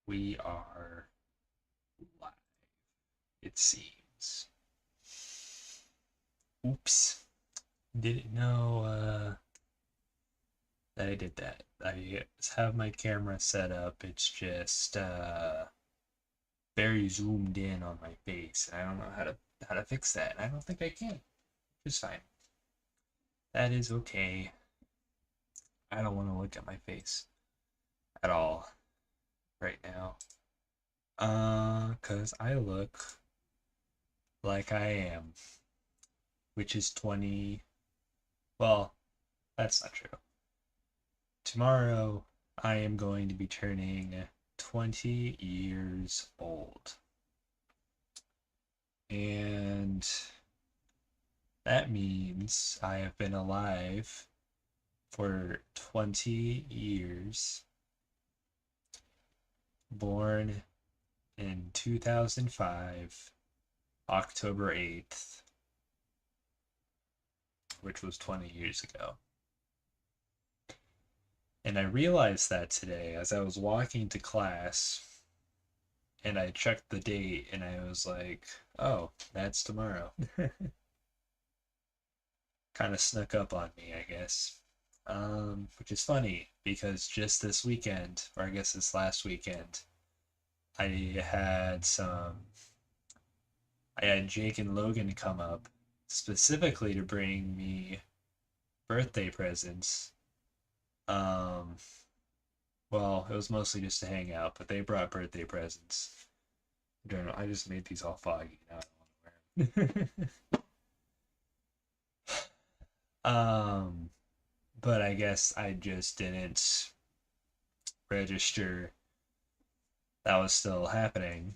We are live, it seems. Oops. Didn't know that I did that. I have my camera set up. It's just very zoomed in on my face. I don't know how to fix that. I don't think I can. It's fine. That is okay. I don't want to look at my face at all right now. Cause I look like I am, which is 20. Well, that's not true. Tomorrow I am going to be turning 20 years old. And that means I have been alive for 20 years, born in 2005, October 8th, which was 20 years ago. And I realized that today as I was walking to class and I checked the date and I was like, oh, that's tomorrow. Kind of snuck up on me, I guess. Which is funny because just this weekend, or I guess this last weekend, I had some, I had Jake and Logan come up specifically to bring me birthday presents. Um, well, it was mostly just to hang out, but they brought birthday presents. I don't know. I just made these all foggy. Now I don't want to wear them. um, but I guess I just didn't register that was still happening.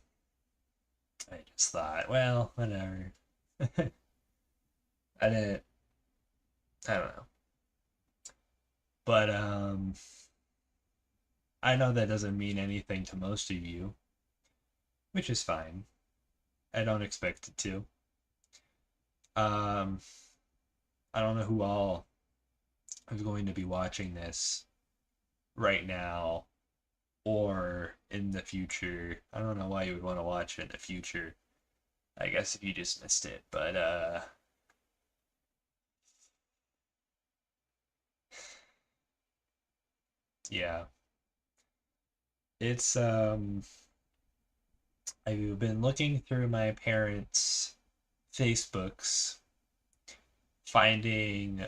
I just thought, well, whatever. I didn't. I don't know. But I know that doesn't mean anything to most of you, which is fine. I don't expect it to. Um, I don't know who all is going to be watching this right now or in the future. I don't know why you would want to watch it in the future. I guess if you just missed it, but yeah. It's I've been looking through my parents' Facebooks, finding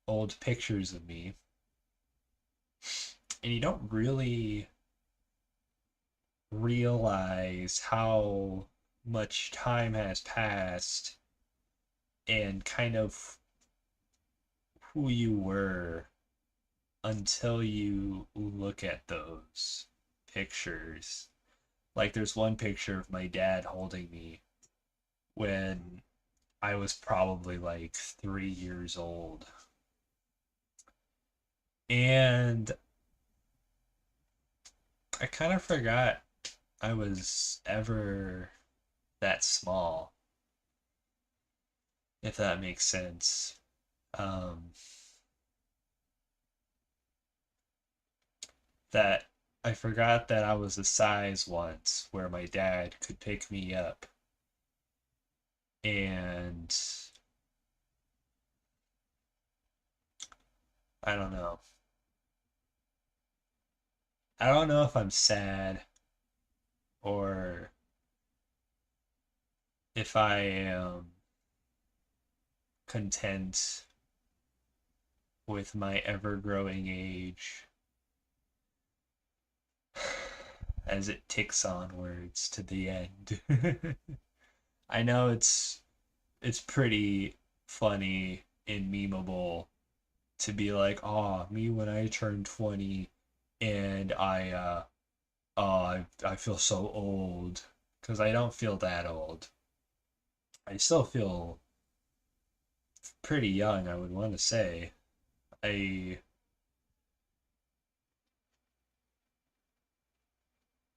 old pictures of me, and you don't really realize how much time has passed and kind of who you were until you look at those pictures. Like, there's one picture of my dad holding me when I was probably like 3 years old. And I kind of forgot I was ever that small, if that makes sense. Um, that I forgot that I was a size once where my dad could pick me up and I don't know. I don't know if I'm sad or if I am content with my ever growing age as it ticks onwards to the end. I know it's pretty funny and memeable to be like, "Oh, me when I turned 20 and I feel so old." Cuz I don't feel that old. I still feel pretty young, I would want to say. I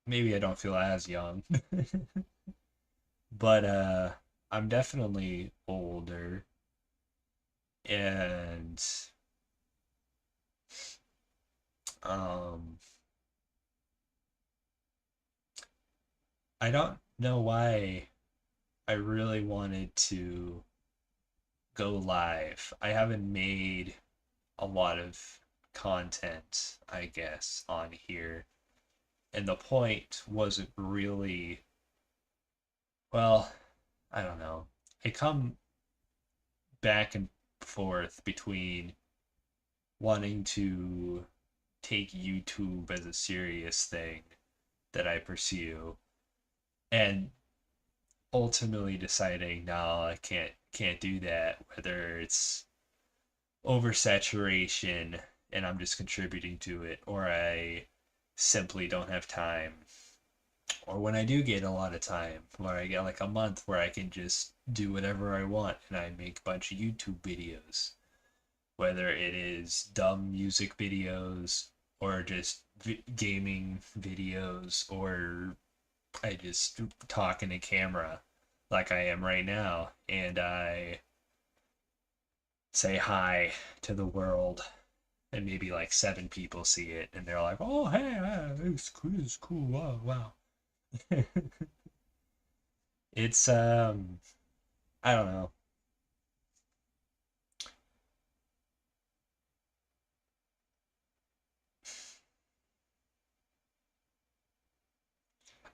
maybe I don't feel as young, but I'm definitely older and um I don't know why I really wanted to go live. I haven't made a lot of content, I guess, on here. And the point wasn't really, well, I don't know. I come back and forth between wanting to take YouTube as a serious thing that I pursue and ultimately deciding no, I can't do that, whether it's oversaturation and I'm just contributing to it, or I simply don't have time, or when I do get a lot of time, where I get like a month where I can just do whatever I want and I make a bunch of YouTube videos, whether it is dumb music videos or just gaming videos, or I just talk in a camera like I am right now and I say hi to the world and maybe like seven people see it and they're like, "Oh, hey, it's cool, wow, wow." It's I don't know.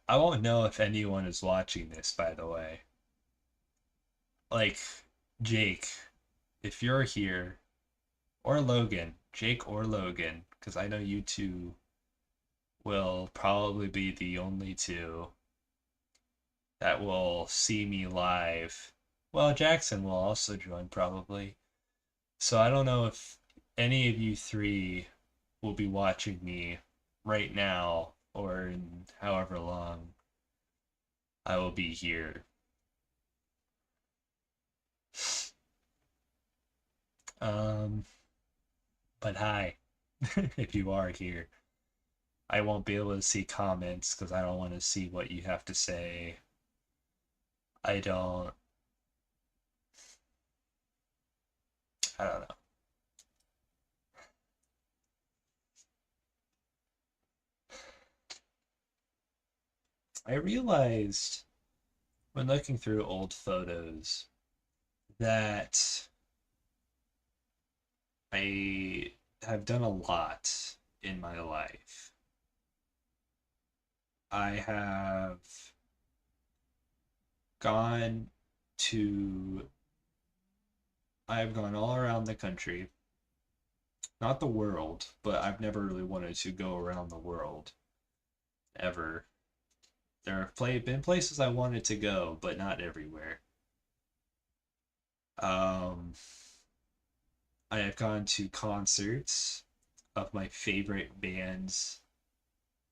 I won't know if anyone is watching this, by the way. Like Jake, if you're here, or Logan, Jake or Logan, because I know you two will probably be the only two that will see me live. Well, Jackson will also join probably. So I don't know if any of you three will be watching me right now or in however long I will be here. Um, but hi, if you are here. I won't be able to see comments because I don't want to see what you have to say. I don't, I don't know. I realized when looking through old photos that I have done a lot in my life. I have gone to, I have gone all around the country, not the world, but I've never really wanted to go around the world ever. There have been places I wanted to go, but not everywhere. Um, I have gone to concerts of my favorite bands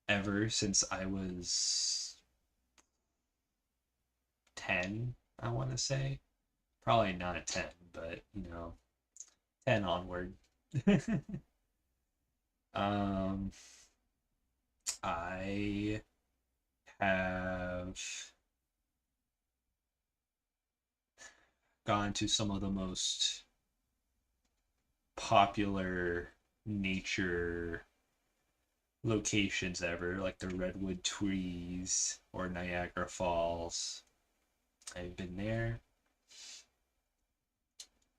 ever since I was 10, I want to say. Probably not 10, but 10 onward. um, I have gone to some of the most popular nature locations ever, like the Redwood Trees or Niagara Falls. I've been there.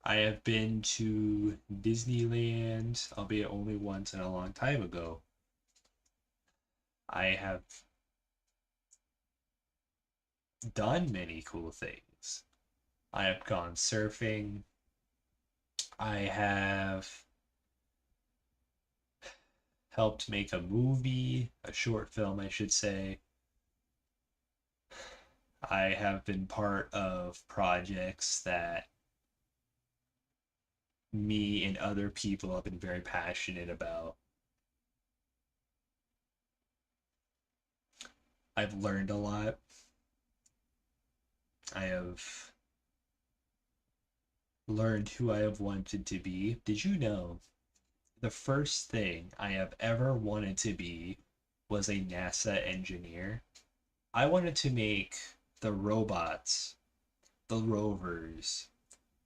I have been to Disneyland, albeit only once and a long time ago. I have done many cool things. I have gone surfing. I have helped make a movie, a short film, I should say. I have been part of projects that me and other people have been very passionate about. I've learned a lot. I have learned who I have wanted to be. Did you know the first thing I have ever wanted to be was a NASA engineer? I wanted to make the robots, the rovers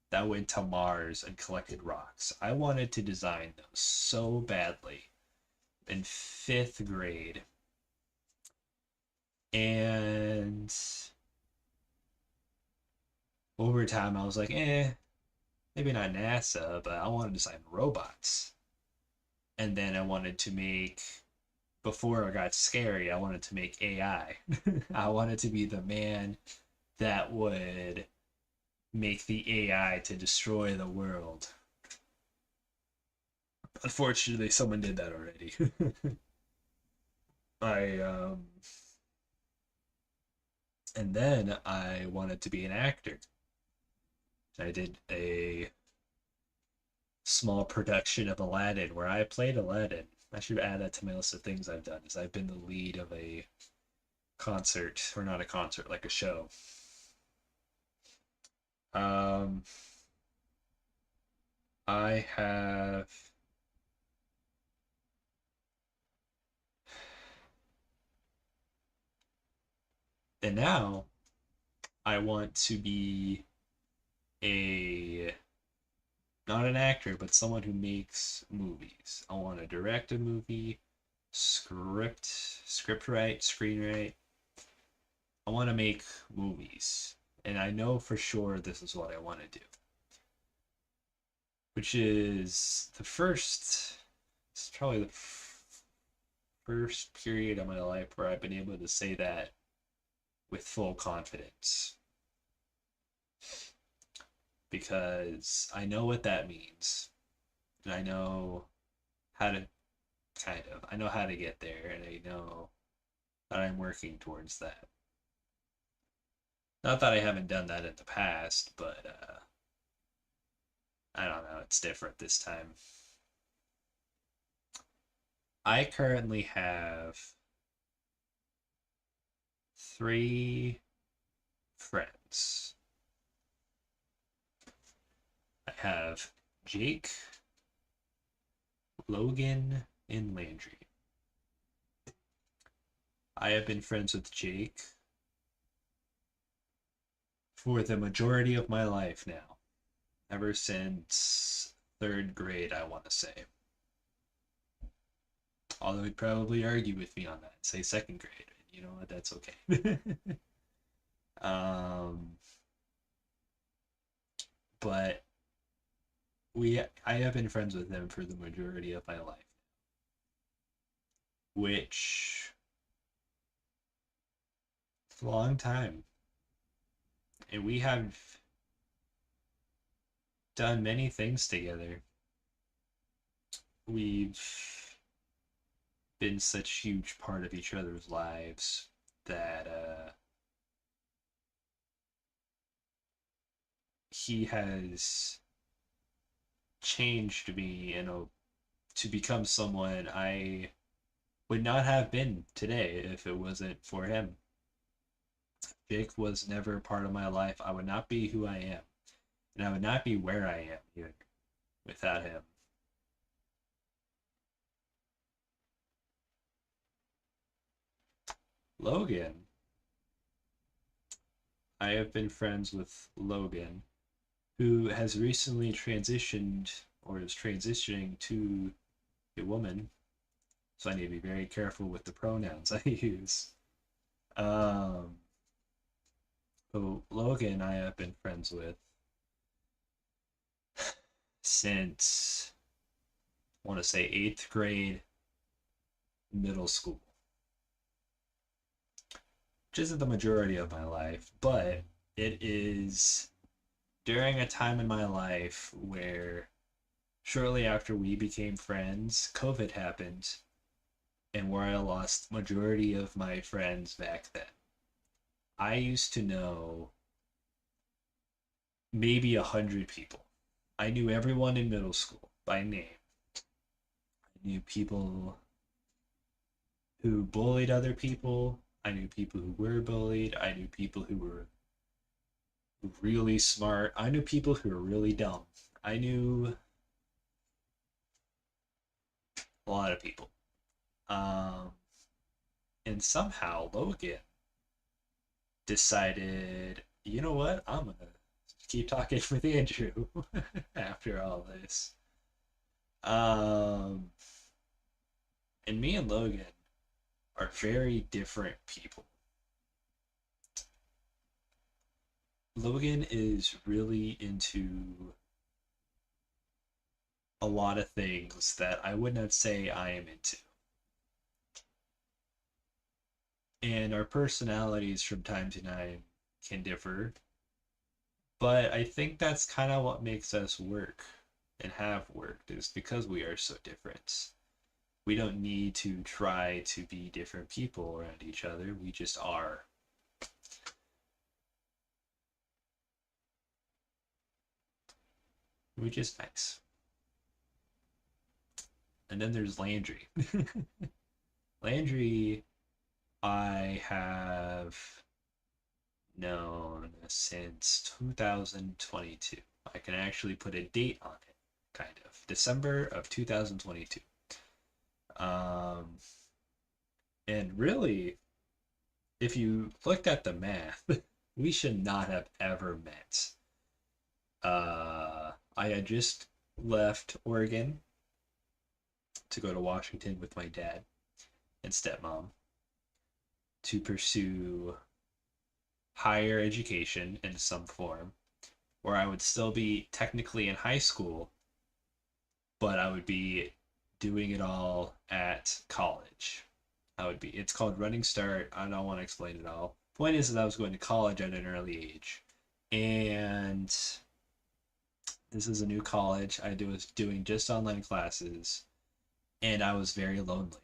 that went to Mars and collected rocks. I wanted to design those so badly in fifth grade. And over time, I was like, maybe not NASA, but I want to design robots. And then I wanted to make, before it got scary, I wanted to make AI. I wanted to be the man that would make the AI to destroy the world. Unfortunately, someone did that already. I and then I wanted to be an actor. I did a small production of Aladdin where I played Aladdin. I should add that to my list of things I've done. Is I've been the lead of a concert, or not a concert, like a show. Um, I have, and now I want to be a not an actor, but someone who makes movies. I want to direct a movie, script write, screenwrite. I want to make movies, and I know for sure this is what I want to do. Which is the first. It's probably the first period of my life where I've been able to say that with full confidence because I know what that means, and I know how to I know how to get there, and I know that I'm working towards that. Not that I haven't done that in the past, but I don't know. It's different this time. I currently have three friends. I have Jake, Logan, and Landry. I have been friends with Jake for the majority of my life now, ever since third grade, I want to say. Although he'd probably argue with me on that, say second grade. You know what? That's okay. um, but I have been friends with him for the majority of my life, which is a long time, and we have done many things together. We've been such a huge part of each other's lives that he has changed me to become someone I would not have been today if it wasn't for him. Jake was never part of my life. I would not be who I am, and I would not be where I am even without him. Logan, I have been friends with Logan, who has recently transitioned or is transitioning to a woman. So I need to be very careful with the pronouns I use. Um, so Logan, I have been friends with since I want to say eighth grade, middle school, which isn't the majority of my life, but it is during a time in my life where shortly after we became friends, COVID happened, and where I lost majority of my friends back then. I used to know maybe 100 people. I knew everyone in middle school by name. I knew people who bullied other people. I knew people who were bullied. I knew people who were really smart. I knew people who were really dumb. I knew a lot of people. Um, and somehow Logan decided, you know what? I'm gonna keep talking with Andrew after all this. Um, and me and Logan are very different people. Logan is really into a lot of things that I would not say I am into. And our personalities from time to time can differ, but I think that's kind of what makes us work and have worked, is because we are so different. We don't need to try to be different people around each other. We just are. Which is nice. And then there's Landry. Landry, I have known since 2022. I can actually put a date on it, kind of. December of 2022. Um, and really, if you looked at the math, we should not have ever met. I had just left Oregon to go to Washington with my dad and stepmom to pursue higher education in some form, where I would still be technically in high school, but I would be doing it all at college. It's called Running Start. I don't want to explain it all. Point is that I was going to college at an early age. And this is a new college. Was doing just online classes, and I was very lonely.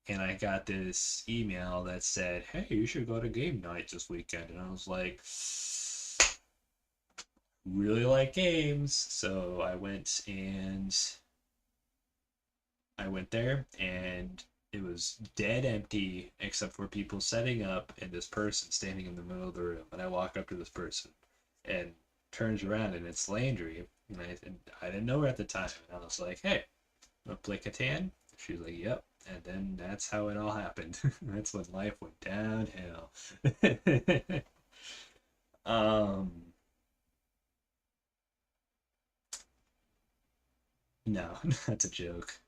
And I got this email that said, "Hey, you should go to game night this weekend." And I was like, really like games. So I went there, and it was dead empty except for people setting up and this person standing in the middle of the room. And I walk up to this person and turns around, and it's Landry. And I didn't know her at the time. And I was like, "Hey, wanna play Catan?" She's like, "Yep." And then that's how it all happened. That's when life went downhill. um, no, that's a joke.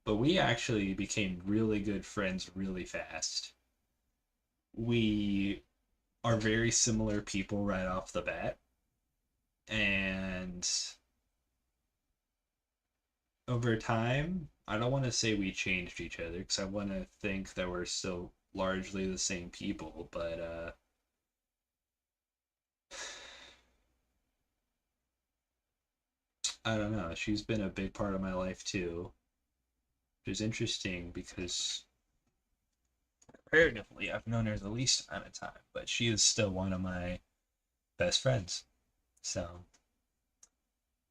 But we actually became really good friends really fast. We are very similar people right off the bat. And over time, I don't want to say we changed each other because I want to think that we're still largely the same people, but I don't know. She's been a big part of my life too, which is interesting because comparatively, I've known her the least amount of time, but she is still one of my best friends. So,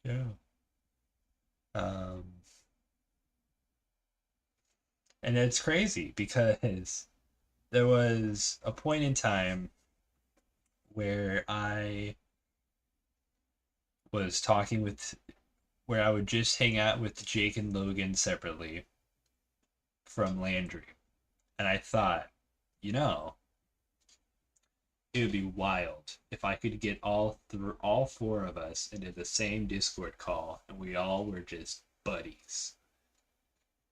yeah. Um, and it's crazy because there was a point in time where was talking with, where I would just hang out with Jake and Logan separately from Landry. And I thought, you know, it would be wild if I could get all four of us into the same Discord call and we all were just buddies.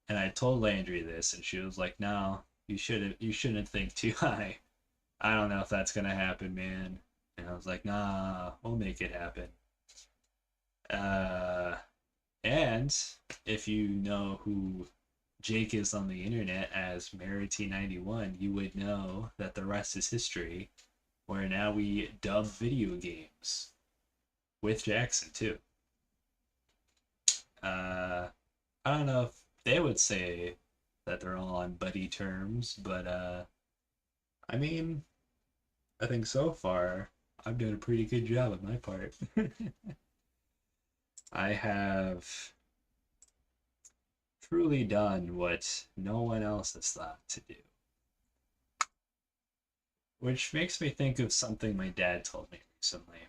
And I told Landry this, and she was like, "No, you shouldn't think too high. I don't know if that's gonna happen, man." And I was like, "Nah, we'll make it happen." Uh, and if you know who Jake is on the internet as Merity91, you would know that the rest is history, where now we dub video games with Jackson too. Uh, I don't know if they would say that they're all on buddy terms, but I mean, I think so far I've done a pretty good job on my part. I have truly done what no one else has thought to do. Which makes me think of something my dad told me recently,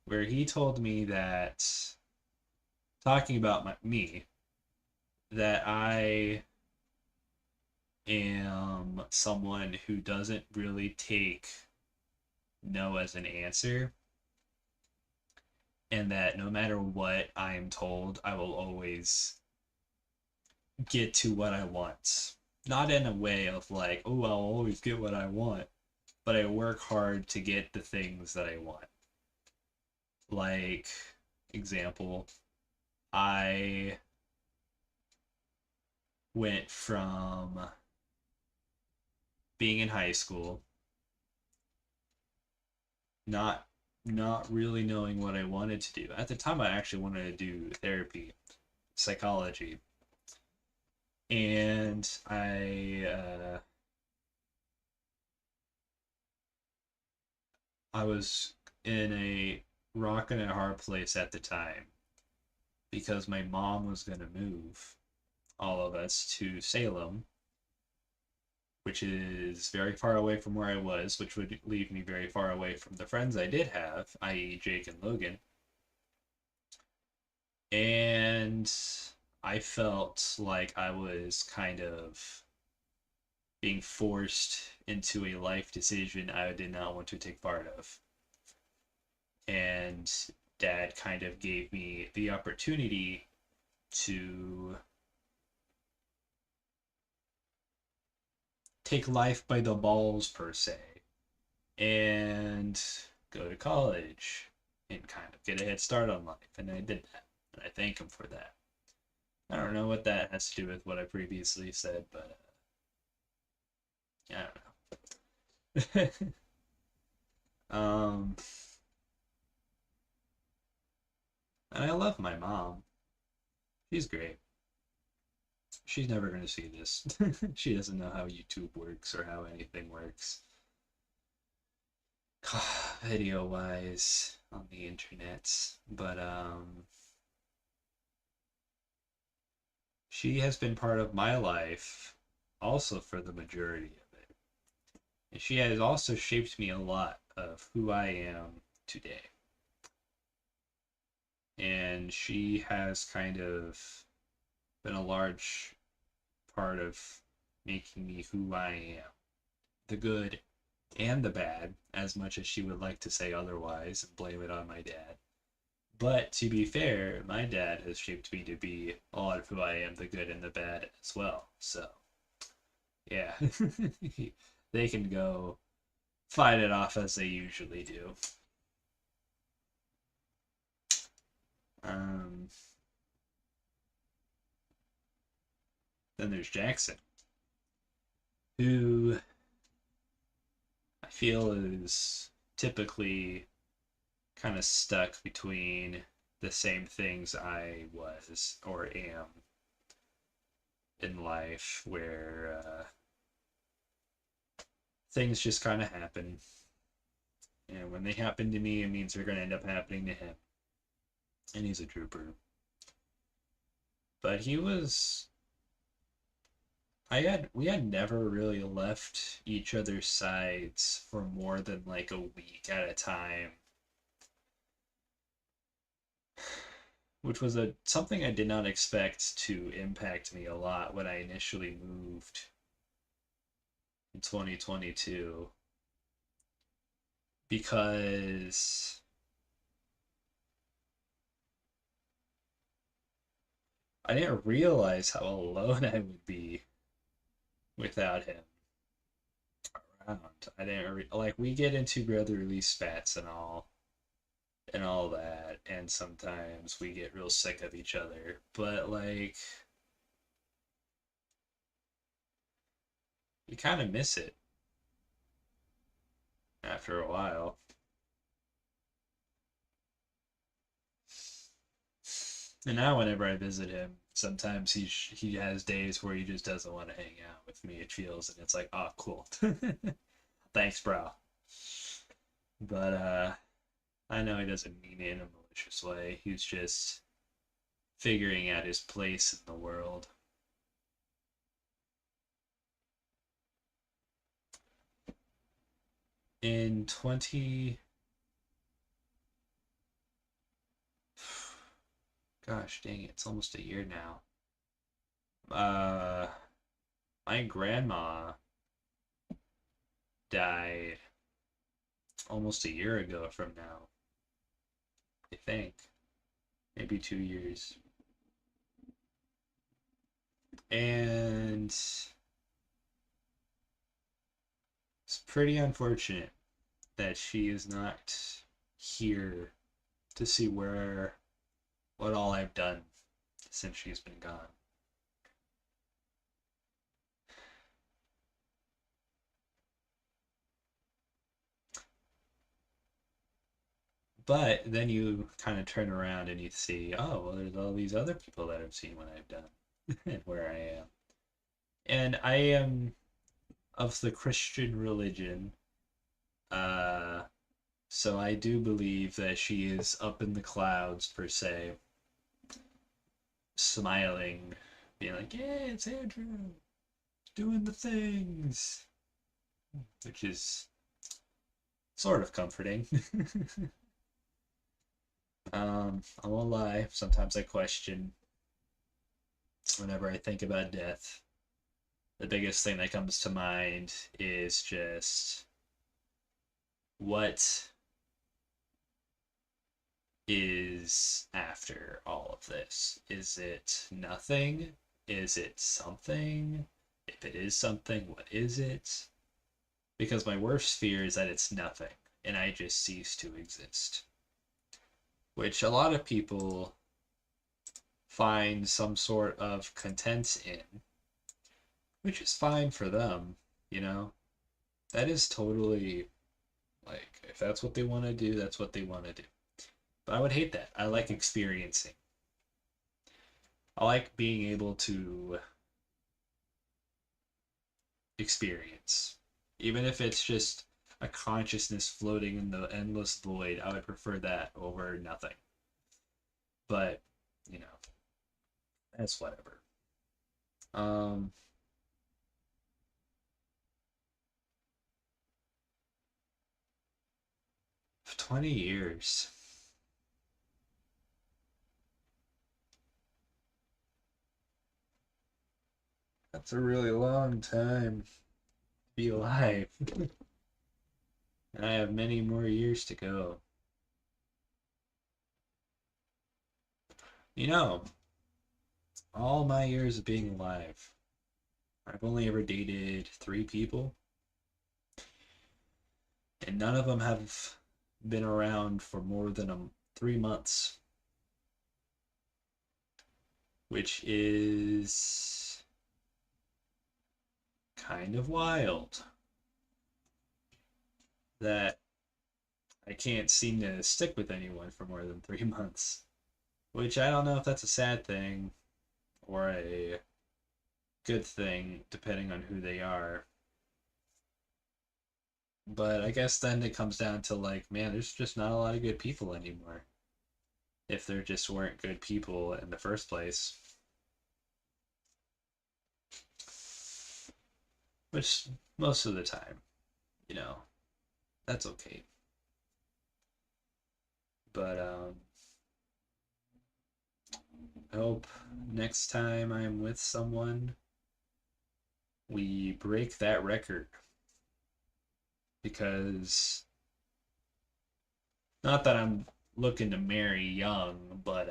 where he told me that, talking about me, that I am someone who doesn't really take no as an answer, and that no matter what I am told, I will always get to what I want. Not in a way of like, "Oh, I'll always get what I want," but I work hard to get the things that I want. Like, example, I went from being in high school, not not really knowing what I wanted to do. At the time I actually wanted to do therapy, psychology. And I was in a rock and a hard place at the time because my mom was going to move all of us to Salem, which is very far away from where I was, which would leave me very far away from the friends I did have, i.e., Jake and Logan. And I felt like I was kind of being forced into a life decision I did not want to take part of. And Dad kind of gave me the opportunity to take life by the balls, per se, and go to college and kind of get a head start on life. And I did that. And I thank him for that. I don't know what that has to do with what I previously said, but I don't know. And I love my mom. She's great. She's never going to see this. She doesn't know how YouTube works or how anything works. Video wise on the internet. But she has been part of my life also for the majority of it. And she has also shaped me a lot of who I am today. And she has kind of been a large part of making me who I am. The good and the bad, as much as she would like to say otherwise and blame it on my dad. But to be fair, my dad has shaped me to be a lot of who I am, the good and the bad as well. So, yeah, they can go fight it off as they usually do. Um, then there's Jackson, who I feel is typically kind of stuck between the same things I was or am in life, where things just kind of happen. And when they happen to me, it means they're going to end up happening to him. And he's a trooper. But he was. We had never really left each other's sides for more than like a week at a time, which was a something I did not expect to impact me a lot when I initially moved in 2022, because I didn't realize how alone I would be without him around. I didn't like we get into brotherly spats and all that, and sometimes we get real sick of each other. But like you kind of miss it after a while. And now whenever I visit him, sometimes he has days where he just doesn't want to hang out with me. It feels, and it's like, oh, cool, thanks, bro. But I know he doesn't mean it in a malicious way. He's just figuring out his place in the world. In 20, gosh dang it, it's almost a year now. Uh, my grandma died almost a year ago from now. I think maybe 2 years. And It's pretty unfortunate that she is not here to see what all I've done since she's been gone. But then you kind of turn around and you see, oh, well, there's all these other people that have seen what I've done and where I am. And I am of the Christian religion. Uh, so I do believe that she is up in the clouds, per se, smiling, being like, yeah, it's Andrew, doing the things, which is sort of comforting. I won't lie, sometimes I question whenever I think about death. The biggest thing that comes to mind is just what is after all of this? Is it nothing? Is it something? If it is something, what is it? Because my worst fear is that it's nothing and I just cease to exist. Which a lot of people find some sort of content in, which is fine for them, you know? That is totally like, if that's what they want to do, that's what they want to do. But I would hate that. I like experiencing. I like being able to experience. Even if it's just a consciousness floating in the endless void, I would prefer that over nothing. But, you know, that's whatever. Um 20 years. That's a really long time to be alive. And I have many more years to go. You know, all my years of being alive, I've only ever dated 3 people, and none of them have been around for more than 3 months, which is kind of wild that I can't seem to stick with anyone for more than 3 months. Which I don't know if that's a sad thing or a good thing, depending on who they are. But I guess then it comes down to like, man, there's just not a lot of good people anymore. If there just weren't good people in the first place. Which most of the time, you know, that's okay. But I hope next time I'm with someone, we break that record. Because not that I'm looking to marry young, but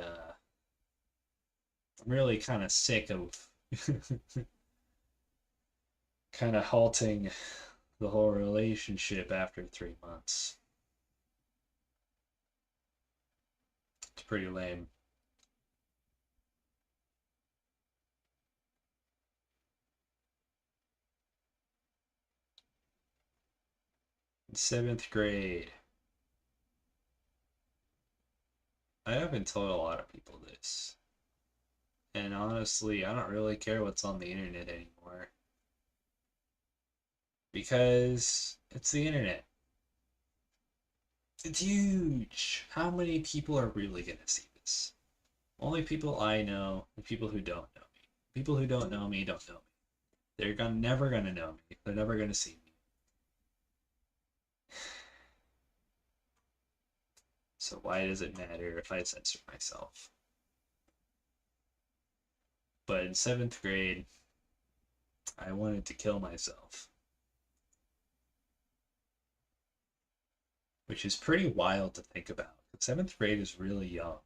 I'm really kind of sick of kind of halting the whole relationship after 3 months. It's pretty lame. In 7th grade, I haven't told a lot of people this. And honestly, I don't really care what's on the internet anymore. Because it's the internet. It's huge. How many people are really going to see this? Only people I know and people who don't know me. People who don't know me don't know me. Never gonna know me. They're never gonna see me. So why does it matter if I censor myself? But in 7th grade, I wanted to kill myself, which is pretty wild to think about. 7th grade is really young.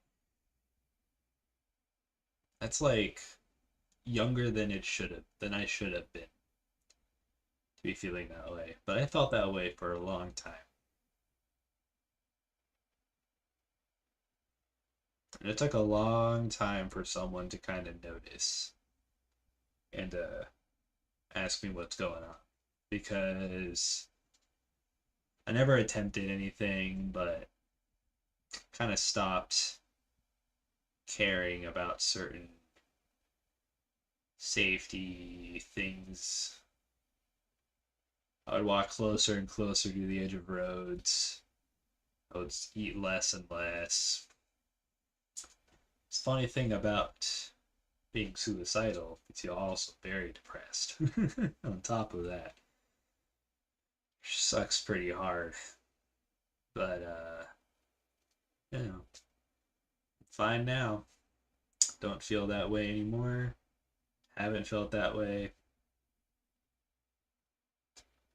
That's like younger than I should have been. to be feeling that way. But I felt that way for a long time. And it took a long time for someone to kind of notice and ask me what's going on. Because I never attempted anything, but kind of stopped caring about certain safety things. I would walk closer and closer to the edge of roads. I would eat less and less. It's a funny thing about being suicidal is you're also very depressed. On top of that, which sucks pretty hard. But you know, fine now. Don't feel that way anymore. Haven't felt that way.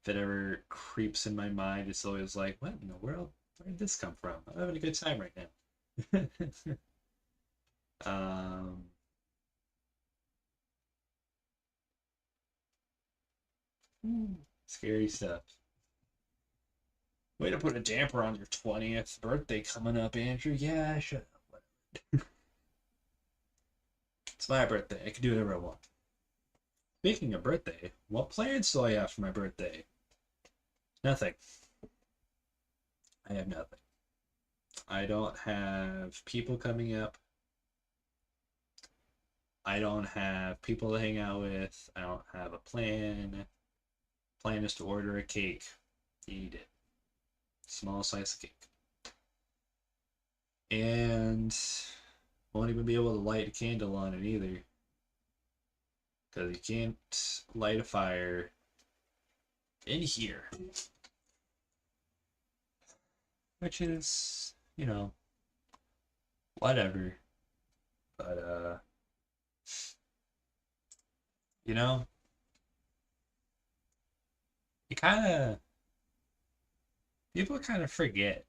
If it ever creeps in my mind, it's always like, what in the world? Where did this come from? I'm having a good time right now. um, Scary stuff. Way to put a damper on your 20th birthday coming up, Andrew. Yeah, I should have. It's my birthday. I can do whatever I want. Speaking of birthday, what plans do I have for my birthday? Nothing. I have nothing. I don't have people coming up. I don't have people to hang out with. I don't have a plan. Plan is to order a cake, eat it. Small slice of cake. And won't even be able to light a candle on it either. Because you can't light a fire in here. Which is, whatever. But, you know, you kind of, people kind of forget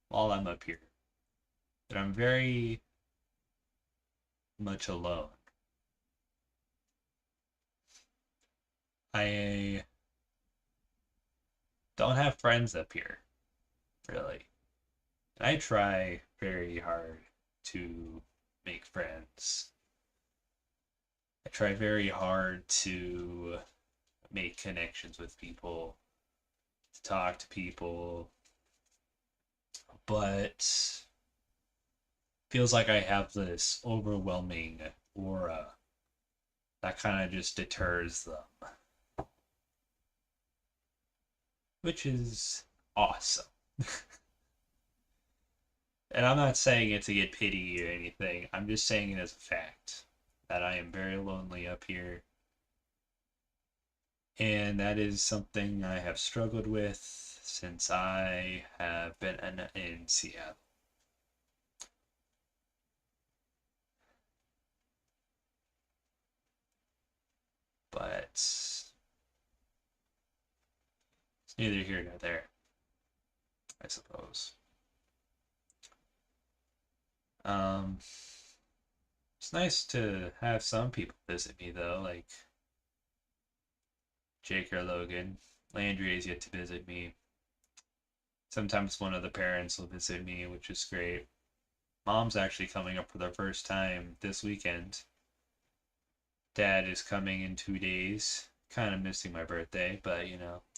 while I'm up here that I'm very much alone. I don't have friends up here, really. And I try very hard to make friends. I try very hard to make connections with people, to talk to people, but feels like I have this overwhelming aura that kind of just deters them, which is awesome. And I'm not saying it to get pity or anything. I'm just saying it as a fact that I am very lonely up here. And that is something I have struggled with since I have been in Seattle. But it's neither here nor there, I suppose. It's nice to have some people visit me though, like Jake or Logan. Landry has yet to visit me. Sometimes one of the parents will visit me, which is great. Mom's actually coming up for the first time this weekend. Dad is coming in 2 days. Kind of missing my birthday, but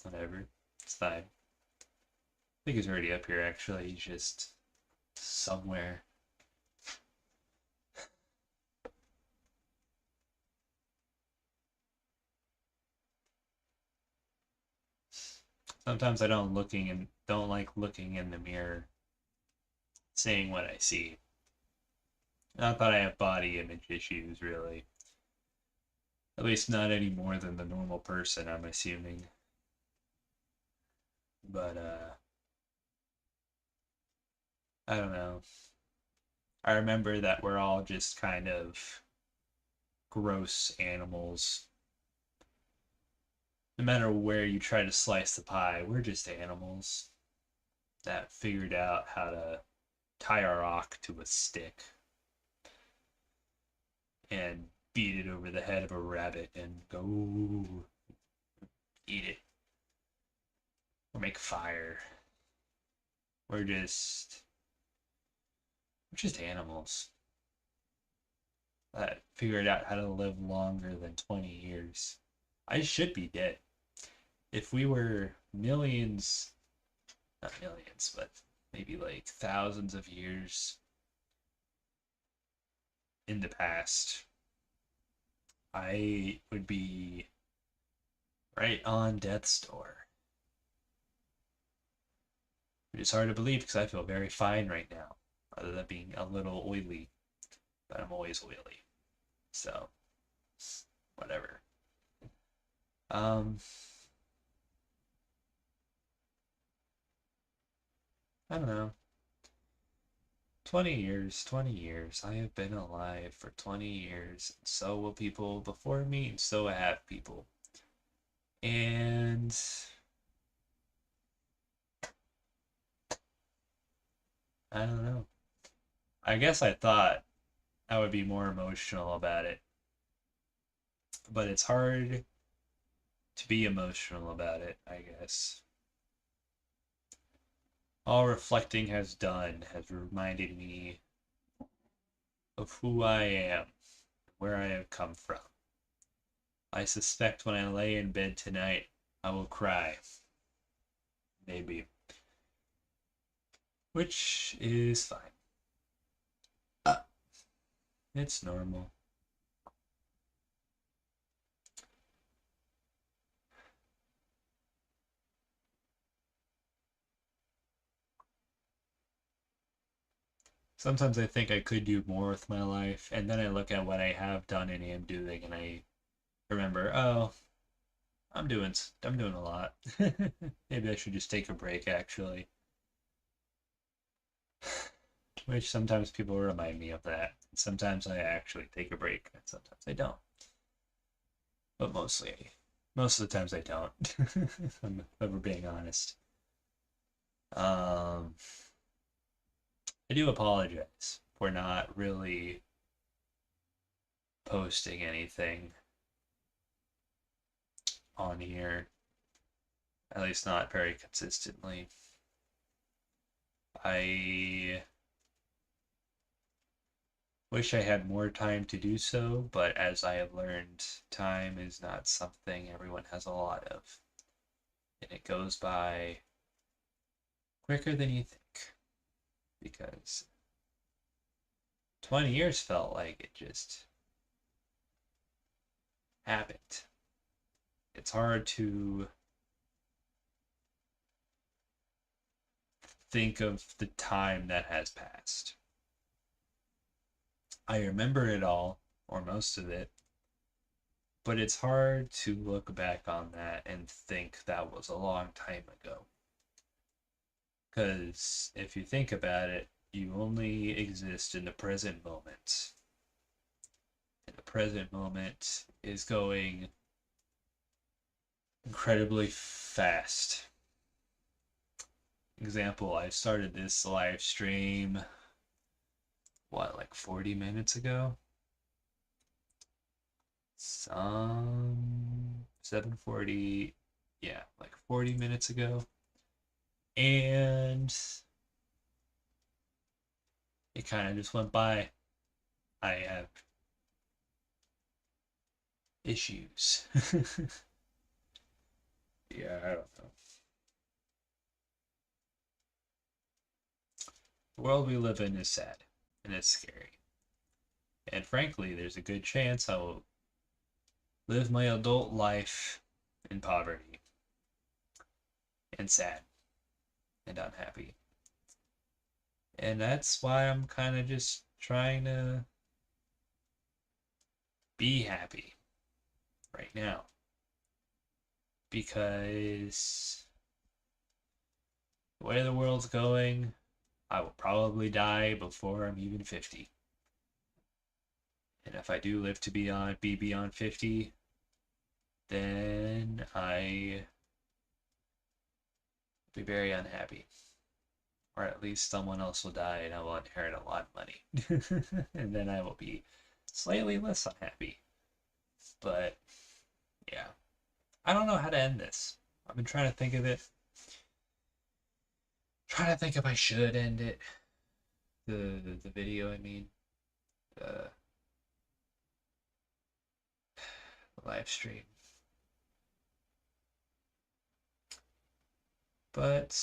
whatever. It's fine. I think he's already up here actually. He's just somewhere. Sometimes I don't like looking in the mirror, seeing what I see. Not that I have body image issues, really. At least not any more than the normal person, I'm assuming. But I don't know. I remember that we're all just kind of gross animals. No matter where you try to slice the pie, we're just animals that figured out how to tie a rock to a stick and beat it over the head of a rabbit and go. eat it, or make fire. We're just animals that figured out how to live longer than 20 years. I should be dead. If we were millions, not millions, but maybe like thousands of years in the past, I would be right on death's door. It's hard to believe because I feel very fine right now, other than being a little oily, but I'm always oily. So, whatever. Um, I don't know. 20 years, 20 years. I have been alive for 20 years, and so will people before me, and so have people. And I don't know. I guess I thought I would be more emotional about it, but it's hard to be emotional about it, I guess. All reflecting has done has reminded me of who I am, where I have come from. I suspect when I lay in bed tonight, I will cry. Maybe. Which is fine. It's normal. Sometimes I think I could do more with my life, and then I look at what I have done and am doing, and I remember, oh, I'm doing a lot. Maybe I should just take a break, actually. Which sometimes people remind me of that. Sometimes I actually take a break, and sometimes I don't. But most of the times I don't. If we're being honest. Um, I do apologize for not really posting anything on here, at least not very consistently. I wish I had more time to do so, but as I have learned, time is not something everyone has a lot of. And it goes by quicker than you think. Because 20 years felt like it just happened. It's hard to think of the time that has passed. I remember it all, or most of it, but it's hard to look back on that and think that was a long time ago. Because if you think about it, you only exist in the present moment. And the present moment is going incredibly fast. Example, I started this live stream, like 40 minutes ago? Some 7:40, yeah, like 40 minutes ago. And it kind of just went by. I have issues. Yeah, I don't know. The world we live in is sad and it's scary. And frankly, there's a good chance I will live my adult life in poverty and sad and unhappy. And that's why I'm kind of just trying to be happy right now. Because the way the world's going, I will probably die before I'm even 50. And if I do live to be beyond 50, then I will be very unhappy. Or at least someone else will die and I will inherit a lot of money. And then I will be slightly less unhappy. But yeah, I don't know how to end this. I've been trying to think of it. Trying to think if I should end it. The video, I mean. The live stream. But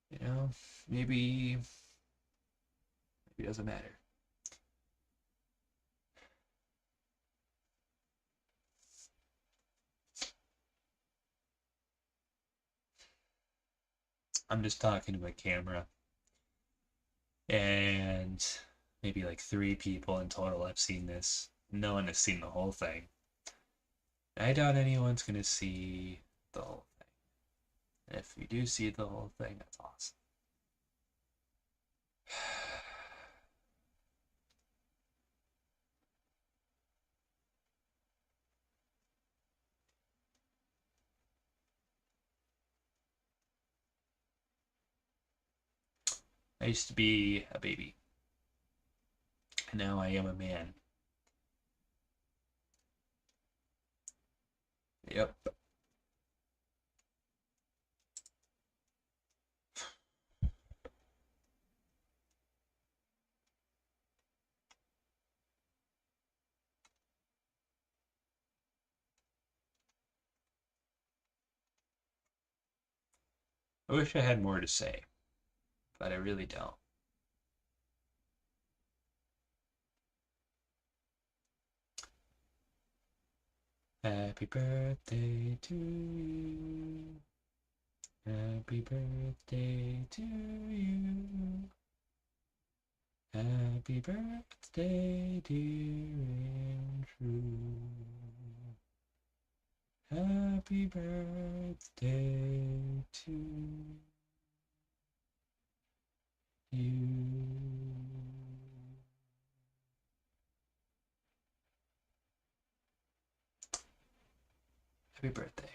you know, maybe it doesn't matter. I'm just talking to a camera, and maybe like 3 people in total have seen this. No one has seen the whole thing. I doubt anyone's gonna see the whole thing. And if you do see the whole thing, that's awesome. I used to be a baby, and now I am a man. Yep. I wish I had more to say, but I really don't. Happy birthday to you. Happy birthday to you. Happy birthday, dear and true. Happy birthday to you. Happy birthday.